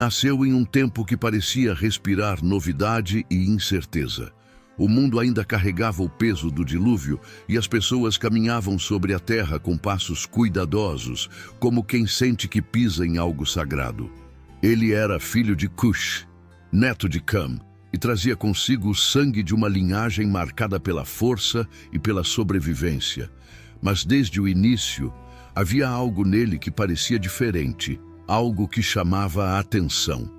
Nasceu em um tempo que parecia respirar novidade e incerteza. O mundo ainda carregava o peso do dilúvio e as pessoas caminhavam sobre a terra com passos cuidadosos, como quem sente que pisa em algo sagrado. Ele era filho de Cush, neto de Cam, e trazia consigo o sangue de uma linhagem marcada pela força e pela sobrevivência. Mas desde o início, havia algo nele que parecia diferente, algo que chamava a atenção.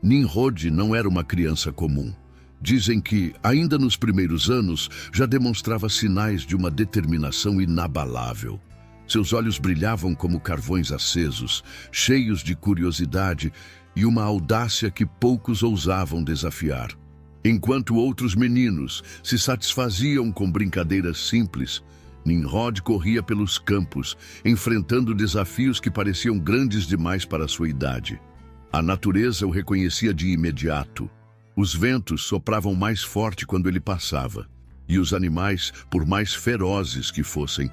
Nimrod não era uma criança comum. Dizem que, ainda nos primeiros anos, já demonstrava sinais de uma determinação inabalável. Seus olhos brilhavam como carvões acesos, cheios de curiosidade e uma audácia que poucos ousavam desafiar. Enquanto outros meninos se satisfaziam com brincadeiras simples, Nimrod corria pelos campos, enfrentando desafios que pareciam grandes demais para sua idade. A natureza o reconhecia de imediato. Os ventos sopravam mais forte quando ele passava, e os animais, por mais ferozes que fossem,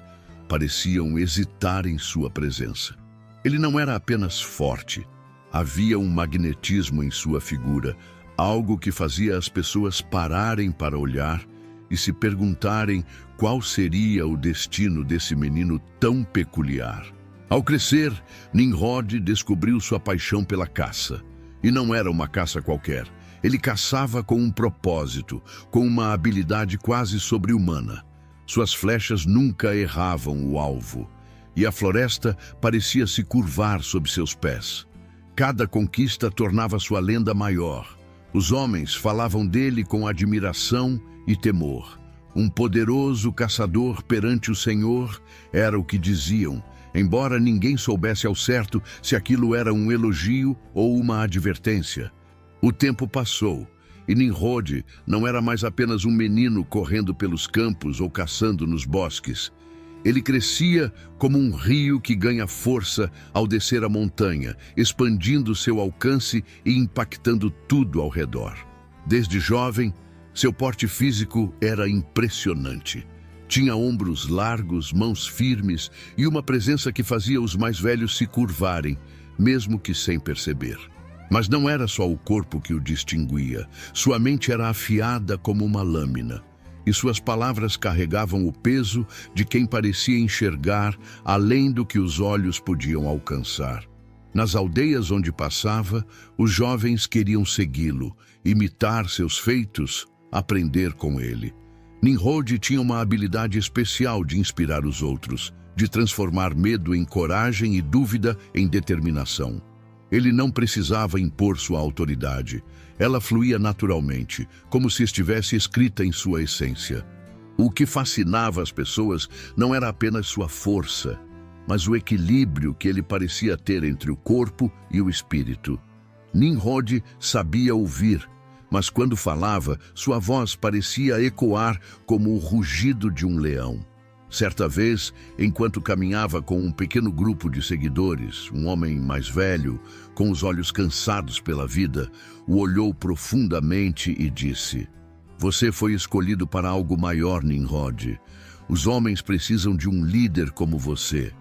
pareciam hesitar em sua presença. Ele não era apenas forte, havia um magnetismo em sua figura, algo que fazia as pessoas pararem para olhar e se perguntarem qual seria o destino desse menino tão peculiar. Ao crescer, Nimrod descobriu sua paixão pela caça. E não era uma caça qualquer. Ele caçava com um propósito, com uma habilidade quase sobre-humana. Suas flechas nunca erravam o alvo, e a floresta parecia se curvar sob seus pés. Cada conquista tornava sua lenda maior. Os homens falavam dele com admiração e temor. Um poderoso caçador perante o Senhor era o que diziam, embora ninguém soubesse ao certo se aquilo era um elogio ou uma advertência. O tempo passou, e Nimrod não era mais apenas um menino correndo pelos campos ou caçando nos bosques. Ele crescia como um rio que ganha força ao descer a montanha, expandindo seu alcance e impactando tudo ao redor. Desde jovem, seu porte físico era impressionante. Tinha ombros largos, mãos firmes e uma presença que fazia os mais velhos se curvarem, mesmo que sem perceber. Mas não era só o corpo que o distinguia. Sua mente era afiada como uma lâmina, e suas palavras carregavam o peso de quem parecia enxergar além do que os olhos podiam alcançar. Nas aldeias onde passava, os jovens queriam segui-lo, imitar seus feitos, aprender com ele. Nimrod tinha uma habilidade especial de inspirar os outros, de transformar medo em coragem e dúvida em determinação. Ele não precisava impor sua autoridade. Ela fluía naturalmente, como se estivesse escrita em sua essência. O que fascinava as pessoas não era apenas sua força, mas o equilíbrio que ele parecia ter entre o corpo e o espírito. Nimrod sabia ouvir, mas quando falava, sua voz parecia ecoar como o rugido de um leão. Certa vez, enquanto caminhava com um pequeno grupo de seguidores, um homem mais velho, com os olhos cansados pela vida, o olhou profundamente e disse: "Você foi escolhido para algo maior, Nimrod. Os homens precisam de um líder como você."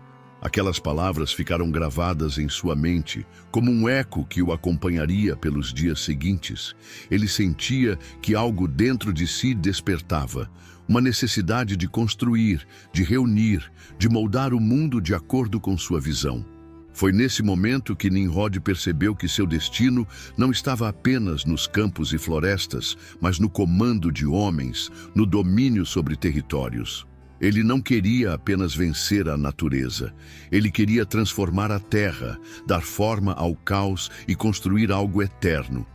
Aquelas palavras ficaram gravadas em sua mente, como um eco que o acompanharia pelos dias seguintes. Ele sentia que algo dentro de si despertava, uma necessidade de construir, de reunir, de moldar o mundo de acordo com sua visão. Foi nesse momento que Nimrod percebeu que seu destino não estava apenas nos campos e florestas, mas no comando de homens, no domínio sobre territórios. Ele não queria apenas vencer a natureza. Ele queria transformar a terra, dar forma ao caos e construir algo eterno.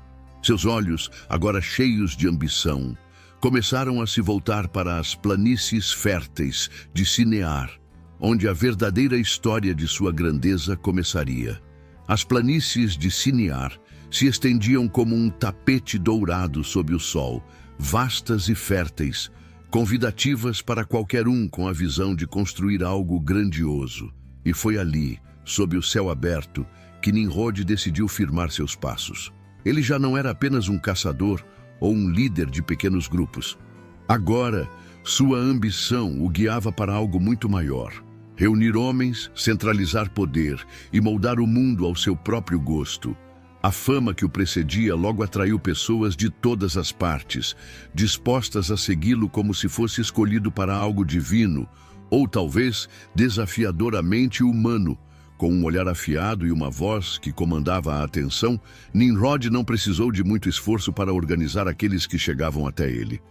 Seus olhos, agora cheios de ambição, começaram a se voltar para as planícies férteis de Sinear, onde a verdadeira história de sua grandeza começaria. As planícies de Sinear se estendiam como um tapete dourado sob o sol, vastas e férteis, convidativas para qualquer um com a visão de construir algo grandioso. E foi ali, sob o céu aberto, que Nimrod decidiu firmar seus passos. Ele já não era apenas um caçador ou um líder de pequenos grupos. Agora, sua ambição o guiava para algo muito maior. Reunir homens, centralizar poder e moldar o mundo ao seu próprio gosto. A fama que o precedia logo atraiu pessoas de todas as partes, dispostas a segui-lo como se fosse escolhido para algo divino, ou talvez desafiadoramente humano. Com um olhar afiado e uma voz que comandava a atenção, Nimrod não precisou de muito esforço para organizar aqueles que chegavam até ele.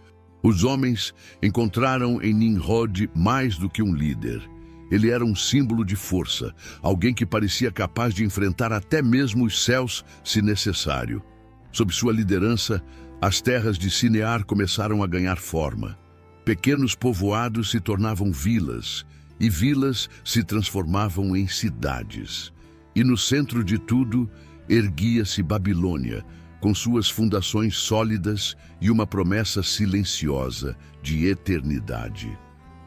Os homens encontraram em Nimrod mais do que um líder. Ele era um símbolo de força, alguém que parecia capaz de enfrentar até mesmo os céus, se necessário. Sob sua liderança, as terras de Sinear começaram a ganhar forma. Pequenos povoados se tornavam vilas, e vilas se transformavam em cidades. E no centro de tudo, erguia-se Babilônia, com suas fundações sólidas e uma promessa silenciosa de eternidade.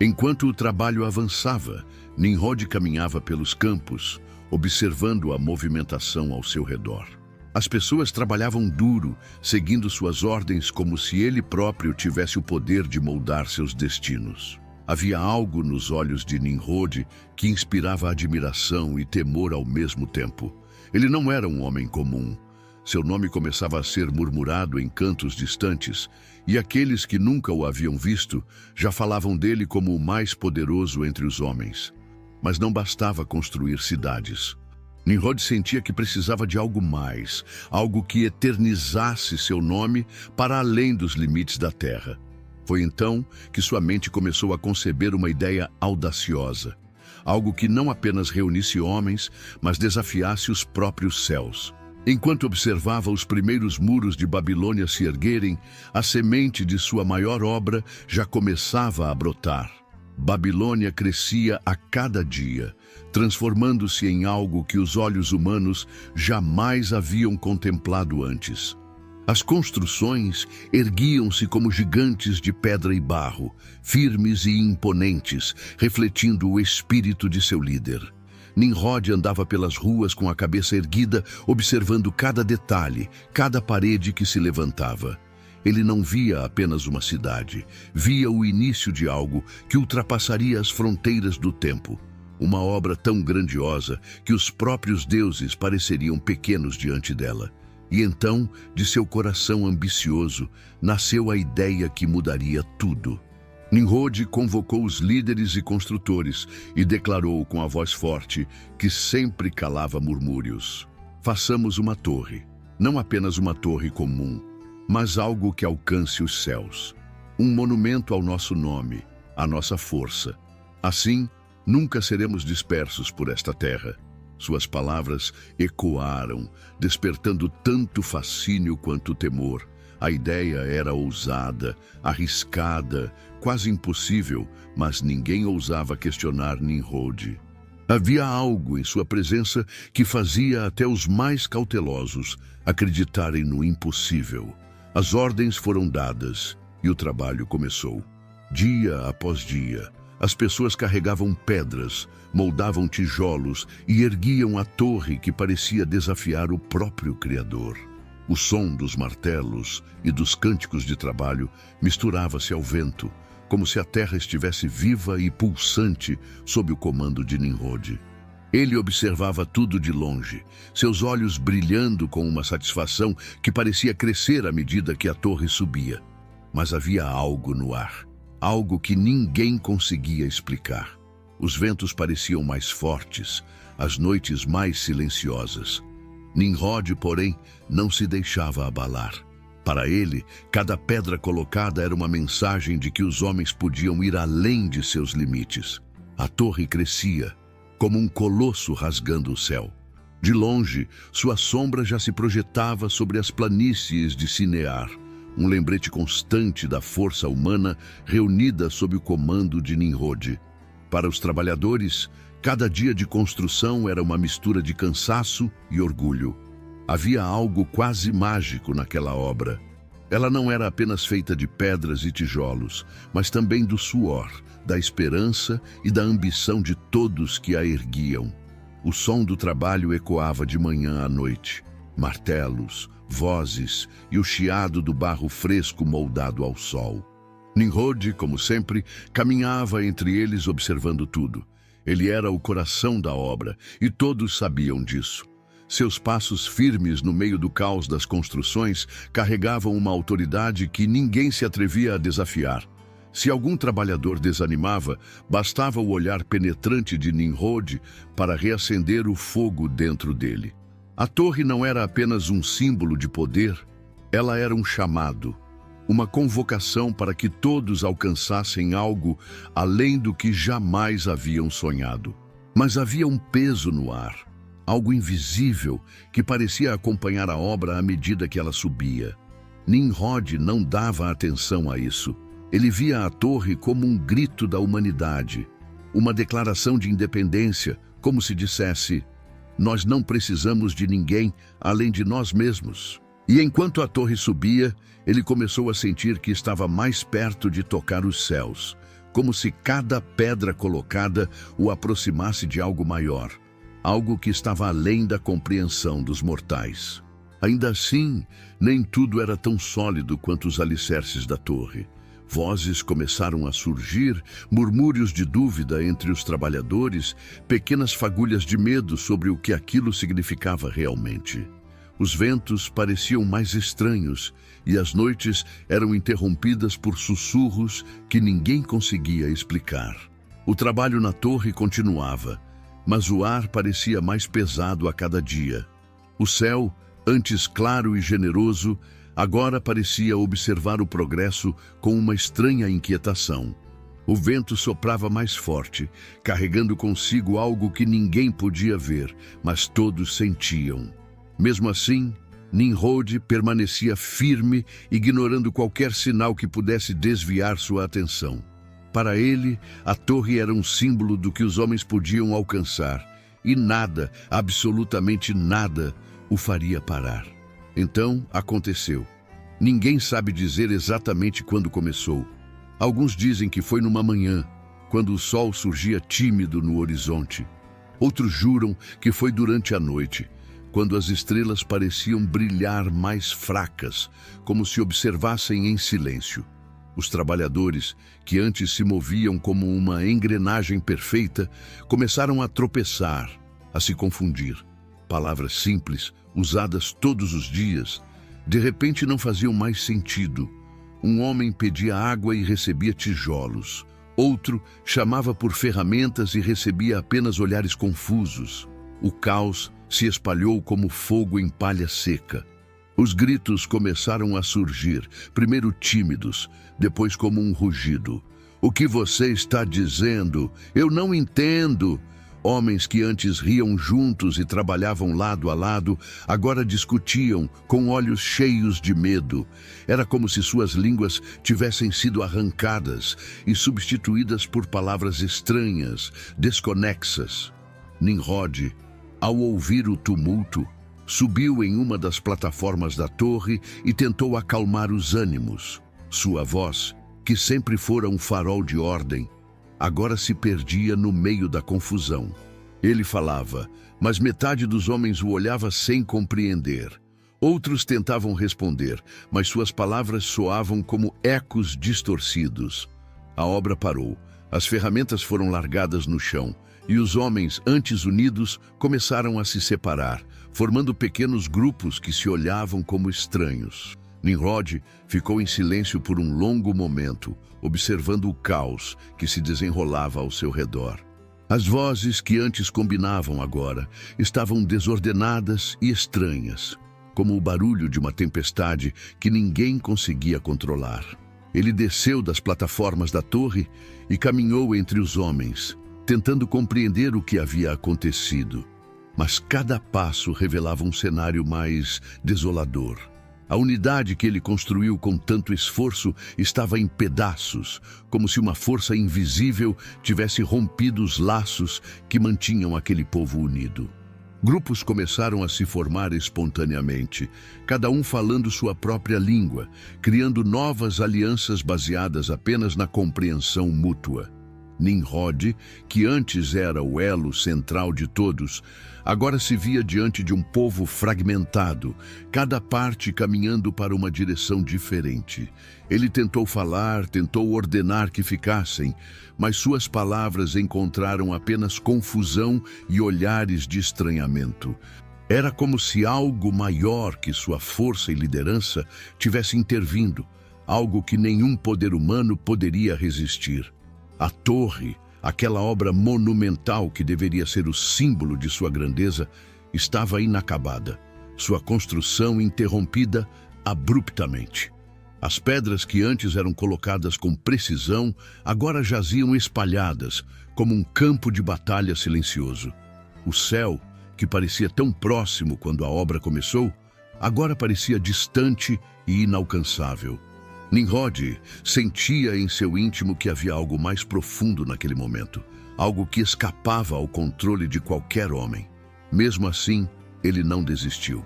Enquanto o trabalho avançava, Nimrod caminhava pelos campos, observando a movimentação ao seu redor. As pessoas trabalhavam duro, seguindo suas ordens como se ele próprio tivesse o poder de moldar seus destinos. Havia algo nos olhos de Nimrod que inspirava admiração e temor ao mesmo tempo. Ele não era um homem comum. Seu nome começava a ser murmurado em cantos distantes, e aqueles que nunca o haviam visto já falavam dele como o mais poderoso entre os homens. Mas não bastava construir cidades. Nimrod sentia que precisava de algo mais, algo que eternizasse seu nome para além dos limites da terra. Foi então que sua mente começou a conceber uma ideia audaciosa, algo que não apenas reunisse homens, mas desafiasse os próprios céus. Enquanto observava os primeiros muros de Babilônia se erguerem, a semente de sua maior obra já começava a brotar. Babilônia crescia a cada dia, transformando-se em algo que os olhos humanos jamais haviam contemplado antes. As construções erguiam-se como gigantes de pedra e barro, firmes e imponentes, refletindo o espírito de seu líder. Nimrod andava pelas ruas com a cabeça erguida, observando cada detalhe, cada parede que se levantava. Ele não via apenas uma cidade, via o início de algo que ultrapassaria as fronteiras do tempo. Uma obra tão grandiosa que os próprios deuses pareceriam pequenos diante dela. E então, de seu coração ambicioso, nasceu a ideia que mudaria tudo. Nimrod convocou os líderes e construtores e declarou com a voz forte que sempre calava murmúrios: façamos uma torre, não apenas uma torre comum, mas algo que alcance os céus. Um monumento ao nosso nome, à nossa força. Assim, nunca seremos dispersos por esta terra. Suas palavras ecoaram, despertando tanto fascínio quanto temor. A ideia era ousada, arriscada, quase impossível, mas ninguém ousava questionar Nimrod. Havia algo em sua presença que fazia até os mais cautelosos acreditarem no impossível. As ordens foram dadas e o trabalho começou. Dia após dia, as pessoas carregavam pedras, moldavam tijolos e erguiam a torre que parecia desafiar o próprio Criador. O som dos martelos e dos cânticos de trabalho misturava-se ao vento, como se a terra estivesse viva e pulsante sob o comando de Nimrod. Ele observava tudo de longe, seus olhos brilhando com uma satisfação que parecia crescer à medida que a torre subia. Mas havia algo no ar, algo que ninguém conseguia explicar. Os ventos pareciam mais fortes, as noites mais silenciosas. Nimrod, porém, não se deixava abalar. Para ele, cada pedra colocada era uma mensagem de que os homens podiam ir além de seus limites. A torre crescia, como um colosso rasgando o céu. De longe, sua sombra já se projetava sobre as planícies de Sinear, um lembrete constante da força humana reunida sob o comando de Nimrod. Para os trabalhadores, cada dia de construção era uma mistura de cansaço e orgulho. Havia algo quase mágico naquela obra. Ela não era apenas feita de pedras e tijolos, mas também do suor, da esperança e da ambição de todos que a erguiam. O som do trabalho ecoava de manhã à noite. Martelos, vozes e o chiado do barro fresco moldado ao sol. Nimrod, como sempre, caminhava entre eles observando tudo. Ele era o coração da obra e todos sabiam disso. Seus passos firmes no meio do caos das construções carregavam uma autoridade que ninguém se atrevia a desafiar. Se algum trabalhador desanimava, bastava o olhar penetrante de Nimrod para reacender o fogo dentro dele. A torre não era apenas um símbolo de poder, ela era um chamado, uma convocação para que todos alcançassem algo além do que jamais haviam sonhado. Mas havia um peso no ar, algo invisível que parecia acompanhar a obra à medida que ela subia. Nimrod não dava atenção a isso. Ele via a torre como um grito da humanidade, uma declaração de independência, como se dissesse: nós não precisamos de ninguém além de nós mesmos. E enquanto a torre subia, ele começou a sentir que estava mais perto de tocar os céus, como se cada pedra colocada o aproximasse de algo maior, algo que estava além da compreensão dos mortais. Ainda assim, nem tudo era tão sólido quanto os alicerces da torre. Vozes começaram a surgir, murmúrios de dúvida entre os trabalhadores, pequenas fagulhas de medo sobre o que aquilo significava realmente. Os ventos pareciam mais estranhos e as noites eram interrompidas por sussurros que ninguém conseguia explicar. O trabalho na torre continuava, mas o ar parecia mais pesado a cada dia. O céu, antes claro e generoso, agora parecia observar o progresso com uma estranha inquietação. O vento soprava mais forte, carregando consigo algo que ninguém podia ver, mas todos sentiam. Mesmo assim, Nimrod permanecia firme, ignorando qualquer sinal que pudesse desviar sua atenção. Para ele, a torre era um símbolo do que os homens podiam alcançar, e nada, absolutamente nada, o faria parar. Então, aconteceu. Ninguém sabe dizer exatamente quando começou. Alguns dizem que foi numa manhã, quando o sol surgia tímido no horizonte. Outros juram que foi durante a noite, quando as estrelas pareciam brilhar mais fracas, como se observassem em silêncio. Os trabalhadores, que antes se moviam como uma engrenagem perfeita, começaram a tropeçar, a se confundir. Palavras simples, usadas todos os dias, de repente não faziam mais sentido. Um homem pedia água e recebia tijolos. Outro chamava por ferramentas e recebia apenas olhares confusos. O caos se espalhou como fogo em palha seca. Os gritos começaram a surgir, primeiro tímidos, depois como um rugido. O que você está dizendo? Eu não entendo. Homens que antes riam juntos e trabalhavam lado a lado, agora discutiam com olhos cheios de medo. Era como se suas línguas tivessem sido arrancadas e substituídas por palavras estranhas, desconexas. Nimrod, ao ouvir o tumulto, subiu em uma das plataformas da torre e tentou acalmar os ânimos. Sua voz, que sempre fora um farol de ordem, agora se perdia no meio da confusão. Ele falava, mas metade dos homens o olhava sem compreender. Outros tentavam responder, mas suas palavras soavam como ecos distorcidos. A obra parou, as ferramentas foram largadas no chão, e os homens, antes unidos, começaram a se separar, formando pequenos grupos que se olhavam como estranhos. Nimrod ficou em silêncio por um longo momento, observando o caos que se desenrolava ao seu redor. As vozes que antes combinavam agora estavam desordenadas e estranhas, como o barulho de uma tempestade que ninguém conseguia controlar. Ele desceu das plataformas da torre e caminhou entre os homens, tentando compreender o que havia acontecido. Mas cada passo revelava um cenário mais desolador. A unidade que ele construiu com tanto esforço estava em pedaços, como se uma força invisível tivesse rompido os laços que mantinham aquele povo unido. Grupos começaram a se formar espontaneamente, cada um falando sua própria língua, criando novas alianças baseadas apenas na compreensão mútua. Nimrod, que antes era o elo central de todos, agora se via diante de um povo fragmentado, cada parte caminhando para uma direção diferente. Ele tentou falar, tentou ordenar que ficassem, mas suas palavras encontraram apenas confusão e olhares de estranhamento. Era como se algo maior que sua força e liderança tivesse intervindo, algo que nenhum poder humano poderia resistir. A torre, aquela obra monumental que deveria ser o símbolo de sua grandeza, estava inacabada, sua construção interrompida abruptamente. As pedras que antes eram colocadas com precisão, agora jaziam espalhadas, como um campo de batalha silencioso. O céu, que parecia tão próximo quando a obra começou, agora parecia distante e inalcançável. Nimrod sentia em seu íntimo que havia algo mais profundo naquele momento, algo que escapava ao controle de qualquer homem. Mesmo assim, ele não desistiu.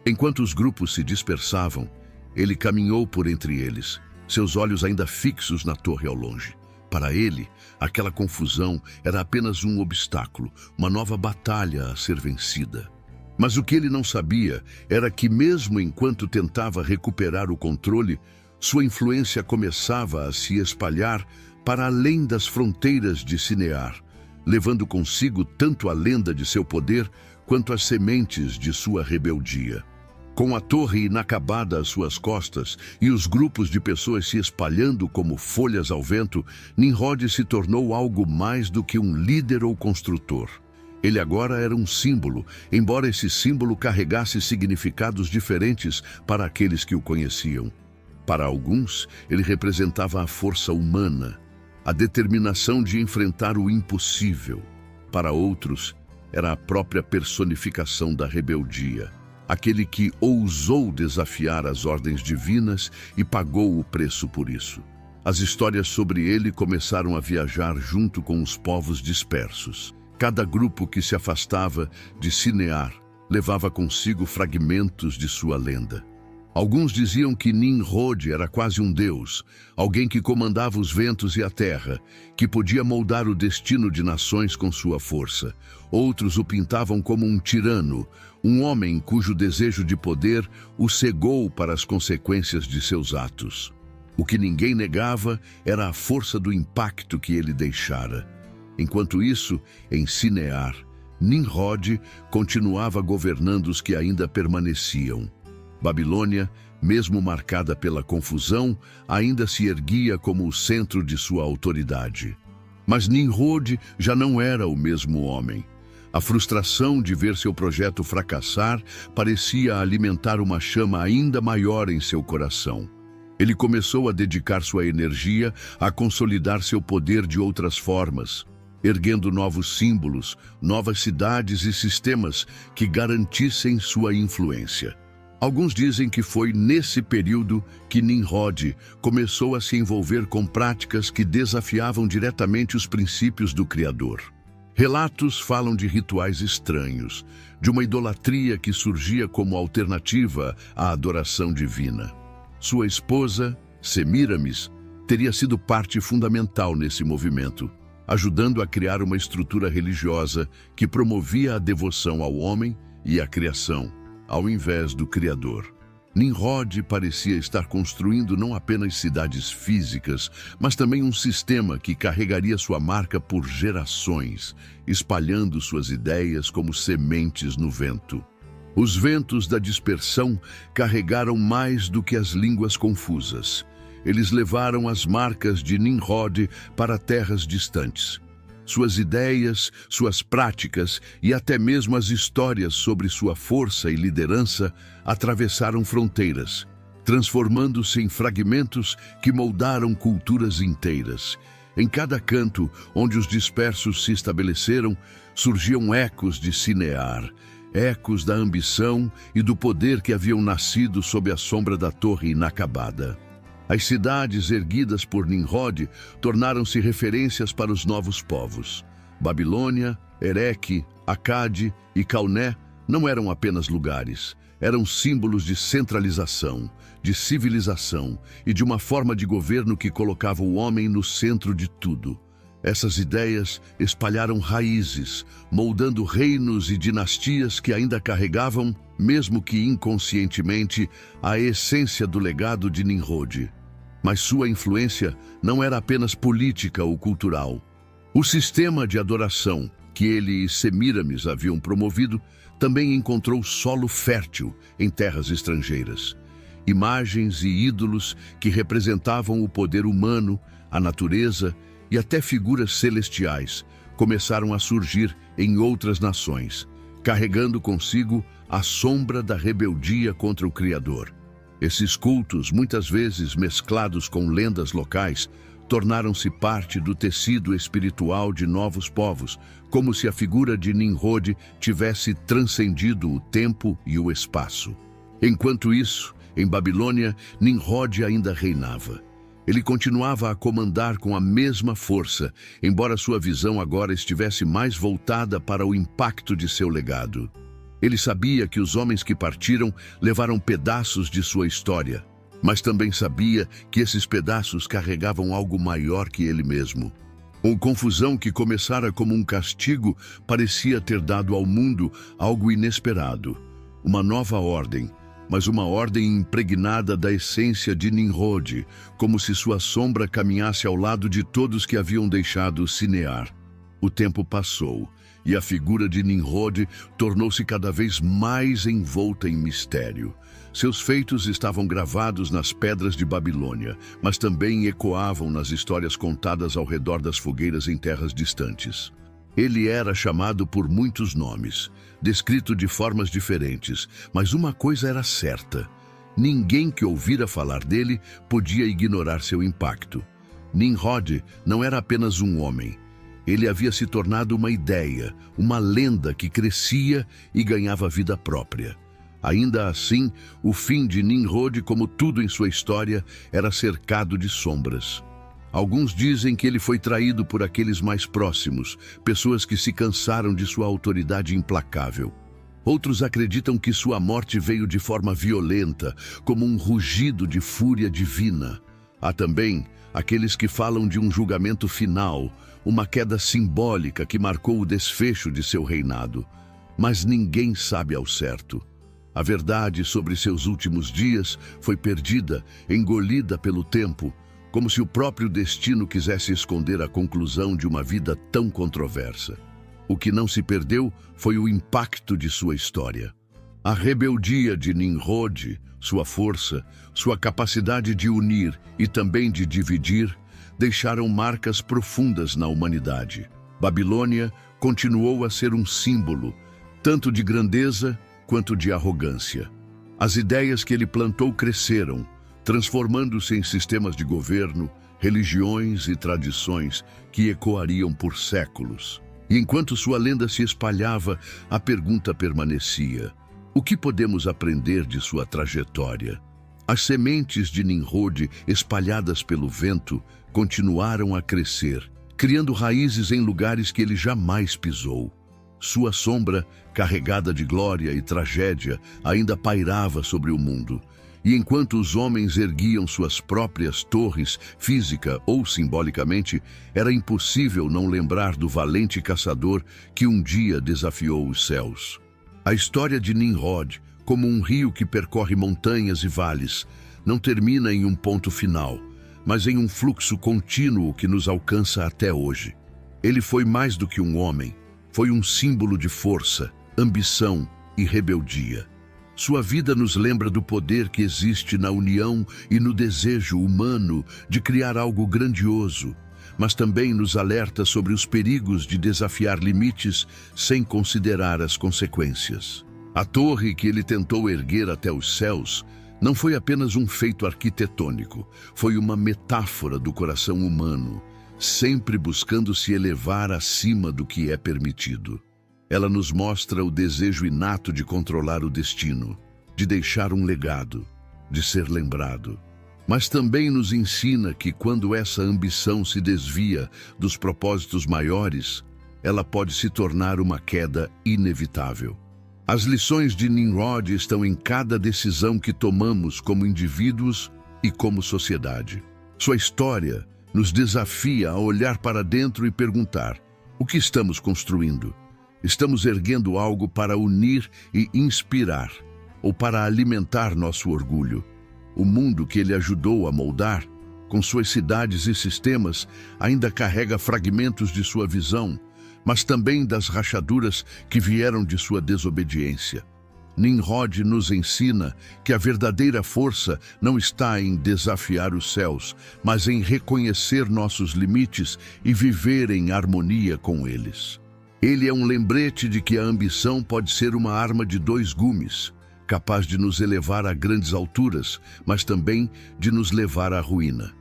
Enquanto os grupos se dispersavam, ele caminhou por entre eles, seus olhos ainda fixos na torre ao longe. Para ele, aquela confusão era apenas um obstáculo, uma nova batalha a ser vencida. Mas o que ele não sabia era que, mesmo enquanto tentava recuperar o controle, sua influência começava a se espalhar para além das fronteiras de Sinear, levando consigo tanto a lenda de seu poder quanto as sementes de sua rebeldia. Com a torre inacabada às suas costas e os grupos de pessoas se espalhando como folhas ao vento, Nimrod se tornou algo mais do que um líder ou construtor. Ele agora era um símbolo, embora esse símbolo carregasse significados diferentes para aqueles que o conheciam. Para alguns, ele representava a força humana, a determinação de enfrentar o impossível. Para outros, era a própria personificação da rebeldia, aquele que ousou desafiar as ordens divinas e pagou o preço por isso. As histórias sobre ele começaram a viajar junto com os povos dispersos. Cada grupo que se afastava de Sinear levava consigo fragmentos de sua lenda. Alguns diziam que Nimrod era quase um deus, alguém que comandava os ventos e a terra, que podia moldar o destino de nações com sua força. Outros o pintavam como um tirano, um homem cujo desejo de poder o cegou para as consequências de seus atos. O que ninguém negava era a força do impacto que ele deixara. Enquanto isso, em Sinear, Nimrod continuava governando os que ainda permaneciam. Babilônia, mesmo marcada pela confusão, ainda se erguia como o centro de sua autoridade. Mas Nimrod já não era o mesmo homem. A frustração de ver seu projeto fracassar parecia alimentar uma chama ainda maior em seu coração. Ele começou a dedicar sua energia a consolidar seu poder de outras formas, erguendo novos símbolos, novas cidades e sistemas que garantissem sua influência. Alguns dizem que foi nesse período que Nimrod começou a se envolver com práticas que desafiavam diretamente os princípios do Criador. Relatos falam de rituais estranhos, de uma idolatria que surgia como alternativa à adoração divina. Sua esposa, Semiramis, teria sido parte fundamental nesse movimento, ajudando a criar uma estrutura religiosa que promovia a devoção ao homem e à criação, ao invés do Criador. Nimrod parecia estar construindo não apenas cidades físicas, mas também um sistema que carregaria sua marca por gerações, espalhando suas ideias como sementes no vento. Os ventos da dispersão carregaram mais do que as línguas confusas. Eles levaram as marcas de Nimrod para terras distantes. Suas ideias, suas práticas e até mesmo as histórias sobre sua força e liderança atravessaram fronteiras, transformando-se em fragmentos que moldaram culturas inteiras. Em cada canto onde os dispersos se estabeleceram, surgiam ecos de Sinear, ecos da ambição e do poder que haviam nascido sob a sombra da torre inacabada. As cidades erguidas por Nimrod tornaram-se referências para os novos povos. Babilônia, Ereque, Acade e Calné não eram apenas lugares, eram símbolos de centralização, de civilização e de uma forma de governo que colocava o homem no centro de tudo. Essas ideias espalharam raízes, moldando reinos e dinastias que ainda carregavam, mesmo que inconscientemente, a essência do legado de Nimrod. Mas sua influência não era apenas política ou cultural. O sistema de adoração que ele e Semiramis haviam promovido também encontrou solo fértil em terras estrangeiras. Imagens e ídolos que representavam o poder humano, a natureza e até figuras celestiais começaram a surgir em outras nações, carregando consigo a sombra da rebeldia contra o Criador. Esses cultos, muitas vezes mesclados com lendas locais, tornaram-se parte do tecido espiritual de novos povos, como se a figura de Nimrod tivesse transcendido o tempo e o espaço. Enquanto isso, em Babilônia, Nimrod ainda reinava. Ele continuava a comandar com a mesma força, embora sua visão agora estivesse mais voltada para o impacto de seu legado. Ele sabia que os homens que partiram levaram pedaços de sua história, mas também sabia que esses pedaços carregavam algo maior que ele mesmo. Uma confusão que começara como um castigo parecia ter dado ao mundo algo inesperado, uma nova ordem, mas uma ordem impregnada da essência de Nimrod, como se sua sombra caminhasse ao lado de todos que haviam deixado Sinear. O tempo passou, e a figura de Nimrod tornou-se cada vez mais envolta em mistério. Seus feitos estavam gravados nas pedras de Babilônia, mas também ecoavam nas histórias contadas ao redor das fogueiras em terras distantes. Ele era chamado por muitos nomes, descrito de formas diferentes, mas uma coisa era certa: ninguém que ouvira falar dele podia ignorar seu impacto. Nimrod não era apenas um homem. Ele havia se tornado uma ideia, uma lenda que crescia e ganhava vida própria. Ainda assim, o fim de Nimrod, como tudo em sua história, era cercado de sombras. Alguns dizem que ele foi traído por aqueles mais próximos, pessoas que se cansaram de sua autoridade implacável. Outros acreditam que sua morte veio de forma violenta, como um rugido de fúria divina. Há também aqueles que falam de um julgamento final, uma queda simbólica que marcou o desfecho de seu reinado. Mas ninguém sabe ao certo. A verdade sobre seus últimos dias foi perdida, engolida pelo tempo, como se o próprio destino quisesse esconder a conclusão de uma vida tão controversa. O que não se perdeu foi o impacto de sua história. A rebeldia de Nimrod, sua força, sua capacidade de unir e também de dividir, deixaram marcas profundas na humanidade. Babilônia continuou a ser um símbolo, tanto de grandeza quanto de arrogância. As ideias que ele plantou cresceram, transformando-se em sistemas de governo, religiões e tradições que ecoariam por séculos. E enquanto sua lenda se espalhava, a pergunta permanecia: o que podemos aprender de sua trajetória? As sementes de Nimrod, espalhadas pelo vento, continuaram a crescer, criando raízes em lugares que ele jamais pisou. Sua sombra, carregada de glória e tragédia, ainda pairava sobre o mundo. E enquanto os homens erguiam suas próprias torres, física ou simbolicamente, era impossível não lembrar do valente caçador que um dia desafiou os céus. A história de Nimrod, como um rio que percorre montanhas e vales, não termina em um ponto final, mas em um fluxo contínuo que nos alcança até hoje. Ele foi mais do que um homem, foi um símbolo de força, ambição e rebeldia. Sua vida nos lembra do poder que existe na união e no desejo humano de criar algo grandioso, mas também nos alerta sobre os perigos de desafiar limites sem considerar as consequências. A torre que ele tentou erguer até os céus não foi apenas um feito arquitetônico, foi uma metáfora do coração humano, sempre buscando se elevar acima do que é permitido. Ela nos mostra o desejo inato de controlar o destino, de deixar um legado, de ser lembrado. Mas também nos ensina que quando essa ambição se desvia dos propósitos maiores, ela pode se tornar uma queda inevitável. As lições de Nimrod estão em cada decisão que tomamos como indivíduos e como sociedade. Sua história nos desafia a olhar para dentro e perguntar: o que estamos construindo? Estamos erguendo algo para unir e inspirar, ou para alimentar nosso orgulho? O mundo que ele ajudou a moldar, com suas cidades e sistemas, ainda carrega fragmentos de sua visão, mas também das rachaduras que vieram de sua desobediência. Nimrod nos ensina que a verdadeira força não está em desafiar os céus, mas em reconhecer nossos limites e viver em harmonia com eles. Ele é um lembrete de que a ambição pode ser uma arma de dois gumes, capaz de nos elevar a grandes alturas, mas também de nos levar à ruína.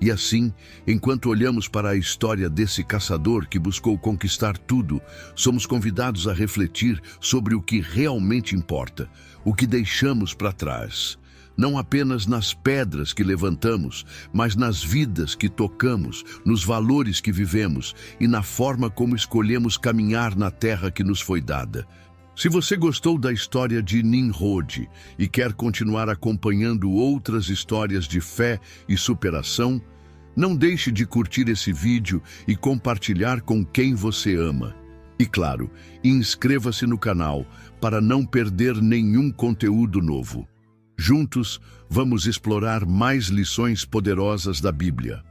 E assim, enquanto olhamos para a história desse caçador que buscou conquistar tudo, somos convidados a refletir sobre o que realmente importa, o que deixamos para trás. Não apenas nas pedras que levantamos, mas nas vidas que tocamos, nos valores que vivemos e na forma como escolhemos caminhar na terra que nos foi dada. Se você gostou da história de Nimrod e quer continuar acompanhando outras histórias de fé e superação, não deixe de curtir esse vídeo e compartilhar com quem você ama. E claro, inscreva-se no canal para não perder nenhum conteúdo novo. Juntos, vamos explorar mais lições poderosas da Bíblia.